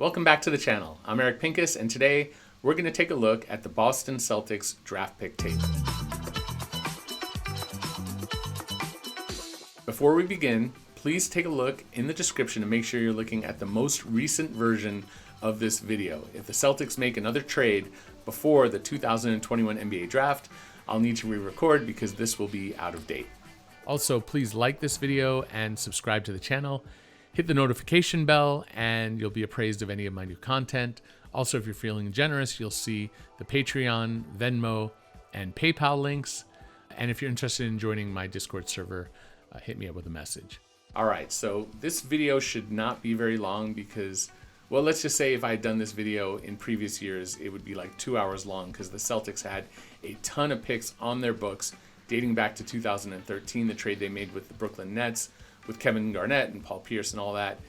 Welcome back to the channel. I'm Eric Pincus, and today we're going to take a look at the Boston Celtics draft pick table. Before we begin, please take a look in the description to make sure you're looking at the most recent version of this video. If the Celtics make another trade before the 2021 NBA draft, I'll need to re-record because this will be out of date. Also, please like this video and subscribe to the channel. Hit the notification bell and you'll be appraised of any of my new content. Also, if you're feeling generous, you'll see the Patreon, Venmo, and PayPal links. And if you're interested in joining my Discord server, hit me up with a message. All right, so this video should not be very long because, well, let's just say if I had done this video in previous years, it would be like 2 hours long because the Celtics had a ton of picks on their books dating back to 2013, the trade they made with the Brooklyn Nets, with Kevin Garnett and Paul Pierce and all that.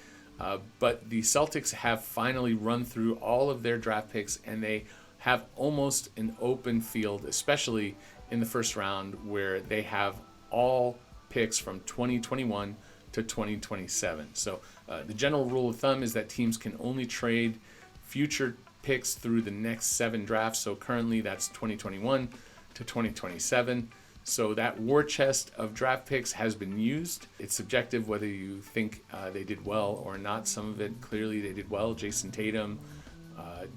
But the Celtics have finally run through all of their draft picks and they have almost an open field, especially in the first round where they have all picks from 2021 to 2027. So the general rule of thumb is that teams can only trade future picks through the next 7 drafts. So currently that's 2021 to 2027. So that war chest of draft picks has been used. It's subjective whether you think they did well or not. Some of it, clearly they did well. Jason Tatum,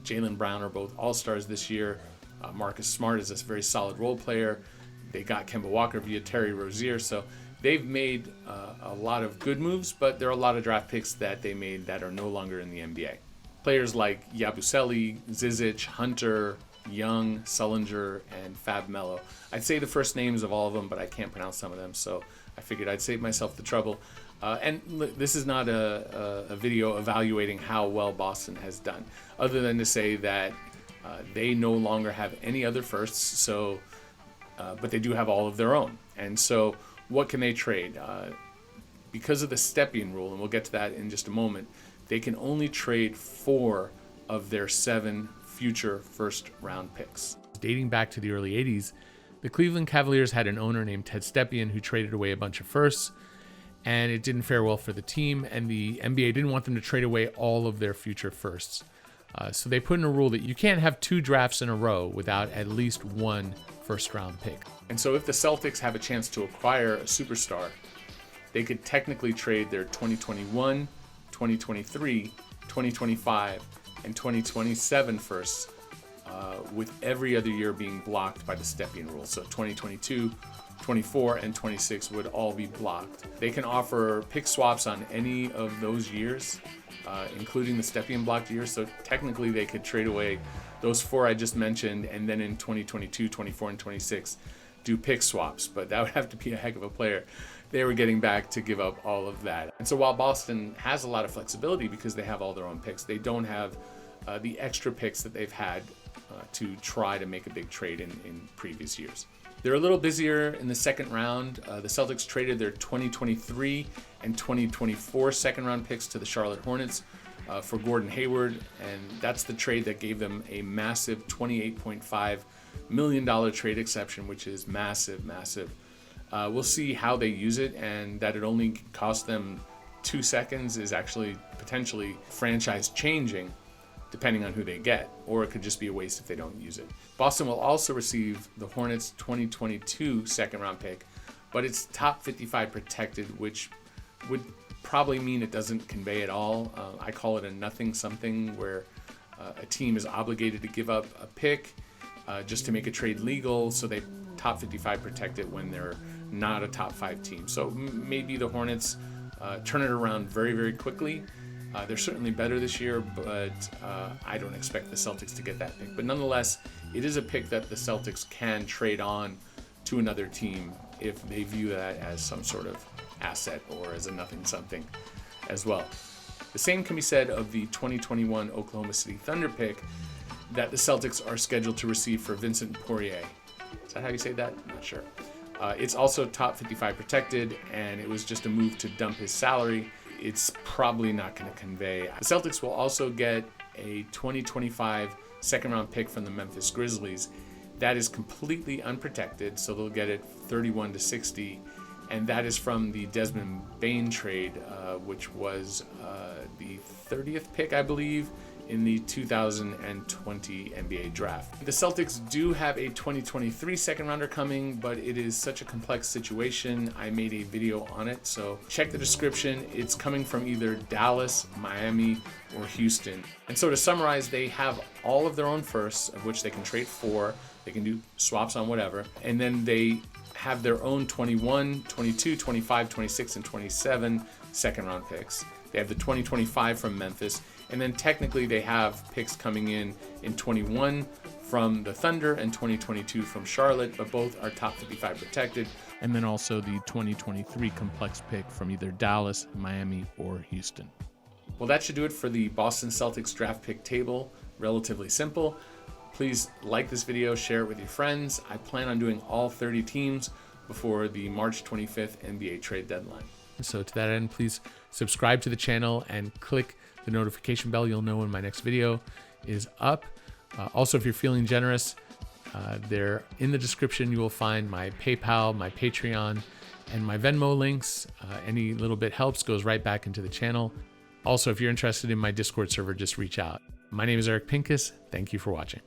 Jaylen Brown are both all-stars this year. Marcus Smart is a very solid role player. They got Kemba Walker via Terry Rozier. So they've made a lot of good moves, but there are a lot of draft picks that they made that are no longer in the NBA. Players like Yabusele, Zizic, Hunter, Young, Sullinger, and Fab Melo. I'd say the first names of all of them, but I can't pronounce some of them, so I figured I'd save myself the trouble. And this is not a video evaluating how well Boston has done, other than to say that they no longer have any other firsts, so but they do have all of their own. And so what can they trade? Because of the Stepien rule, and we'll get to that in just a moment, they can only trade 4 of their 7 future first round picks. Dating back to the early 80s, the Cleveland Cavaliers had an owner named Ted Stepien who traded away a bunch of firsts, and it didn't fare well for the team, and the NBA didn't want them to trade away all of their future firsts. So they put in a rule that you can't have 2 drafts in a row without at least 1 first round pick. And so if the Celtics have a chance to acquire a superstar, they could technically trade their 2021, 2023, 2025, and 2027 firsts, with every other year being blocked by the Stepien rule. So 2022, 24, and 26 would all be blocked. They can offer pick swaps on any of those years, including the Stepien blocked years. So technically they could trade away those 4 I just mentioned, and then in 2022, 24, and 26 do pick swaps. But that would have to be a heck of a player they were getting back to give up all of that. And so while Boston has a lot of flexibility because they have all their own picks, they don't have the extra picks that they've had to try to make a big trade in previous years. They're a little busier in the second round. The Celtics traded their 2023 and 2024 second round picks to the Charlotte Hornets for Gordon Hayward, and that's the trade that gave them a massive $28.5 million trade exception, which is massive. We'll see how they use it, and that it only cost them 2 seconds is actually potentially franchise changing depending on who they get, or it could just be a waste if they don't use it. Boston will also receive the Hornets 2022 second round pick, but it's top 55 protected, which would probably mean it doesn't convey at all. I call it a nothing something, where a team is obligated to give up a pick just to make a trade legal, so they top 55 protect it when they're not a top 5 team. So maybe the Hornets turn it around very, very quickly. They're certainly better this year, but I don't expect the Celtics to get that pick. But nonetheless, it is a pick that the Celtics can trade on to another team if they view that as some sort of asset or as a nothing something as well. The same can be said of the 2021 Oklahoma City Thunder pick that the Celtics are scheduled to receive for Vincent Poirier. Is that how you say that? I'm not sure. It's also top 55 protected, and it was just a move to dump his salary. It's probably not going to convey. The Celtics will also get a 2025 second round pick from the Memphis Grizzlies. That is completely unprotected, so they'll get it 31 to 60. and that is from the Desmond Bane trade, which was the 30th pick, I believe, in the 2020 NBA draft. The Celtics do have a 2023 second rounder coming, but it is such a complex situation. I made a video on it, so check the description. It's coming from either Dallas, Miami, or Houston. And so to summarize, they have all of their own firsts, of which they can trade for. They can do swaps on whatever. And then they have their own 21, 22, 25, 26, and 27 second round picks. They have the 2025 from Memphis, and then technically they have picks coming in 21 from the Thunder and 2022 from Charlotte, but both are top 55 protected. And then also the 2023 complex pick from either Dallas, Miami, or Houston. Well, that should do it for the Boston Celtics draft pick table. Relatively simple. Please like this video, share it with your friends. I plan on doing all 30 teams before the March 25th NBA trade deadline. So to that end, please subscribe to the channel and click the notification bell. You'll know when my next video is up. Also, if you're feeling generous, there in the description you will find my PayPal, my Patreon, and my Venmo links. Any little bit helps, goes right back into the channel. Also, if you're interested in my Discord server, just reach out. My name is Pincus. Thank you for watching.